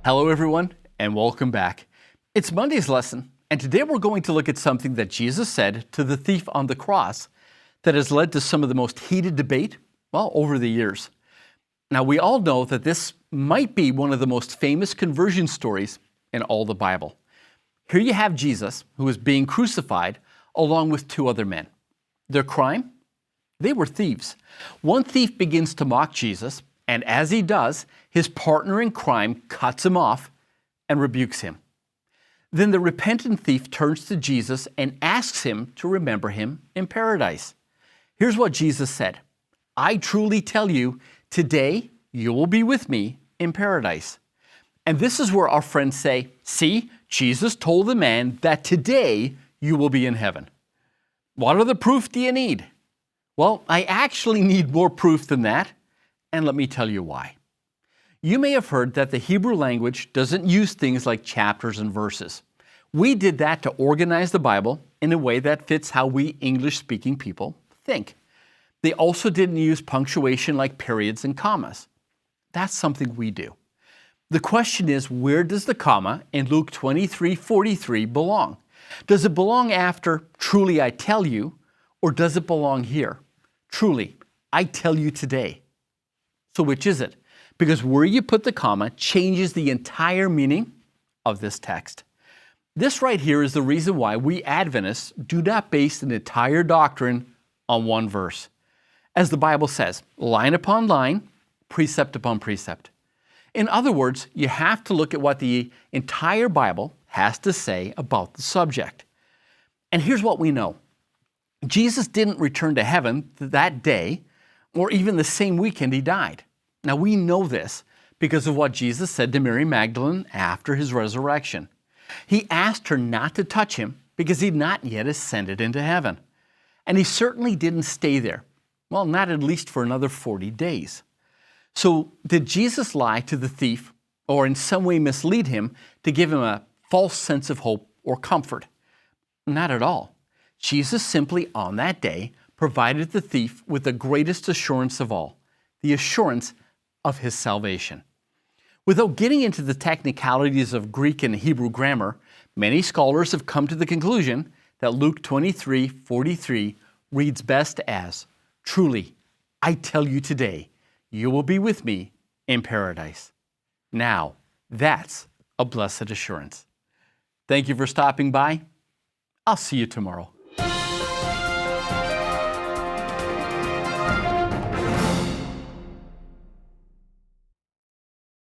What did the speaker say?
Hello everyone, and welcome back. It's Monday's lesson, and today we're going to look at something that Jesus said to the thief on the cross that has led to some of the most heated debate, over the years. Now, we all know that this might be one of the most famous conversion stories in all the Bible. Here you have Jesus, who is being crucified, along with two other men. Their crime? They were thieves. One thief begins to mock Jesus, and as he does, his partner in crime cuts him off and rebukes him. Then the repentant thief turns to Jesus and asks him to remember him in paradise. Here's what Jesus said, "I truly tell you, today you will be with me in paradise." And this is where our friends say, "See, Jesus told the man that today you will be in heaven." What other proof do you need? Well, I actually need more proof than that, and let me tell you why. You may have heard that the Hebrew language doesn't use things like chapters and verses. We did that to organize the Bible in a way that fits how we English-speaking people think. They also didn't use punctuation like periods and commas. That's something we do. The question is, where does the comma in Luke 23:43 belong? Does it belong after "truly I tell you," or does it belong here? "Truly, I tell you today." So which is it? Because where you put the comma changes the entire meaning of this text. This right here is the reason why we Adventists do not base an entire doctrine on one verse. As the Bible says, line upon line, precept upon precept. In other words, you have to look at what the entire Bible has to say about the subject. And here's what we know. Jesus didn't return to heaven that day or even the same weekend he died. Now we know this because of what Jesus said to Mary Magdalene after his resurrection. He asked her not to touch him because he'd not yet ascended into heaven. And he certainly didn't stay there. Well, not at least for another 40 days. So did Jesus lie to the thief or in some way mislead him to give him a false sense of hope or comfort? Not at all. Jesus simply on that day provided the thief with the greatest assurance of all, the assurance of his salvation. Without getting into the technicalities of Greek and Hebrew grammar, many scholars have come to the conclusion that Luke 23:43 reads best as, "Truly, I tell you today, you will be with me in paradise." Now, that's a blessed assurance. Thank you for stopping by. I'll see you tomorrow.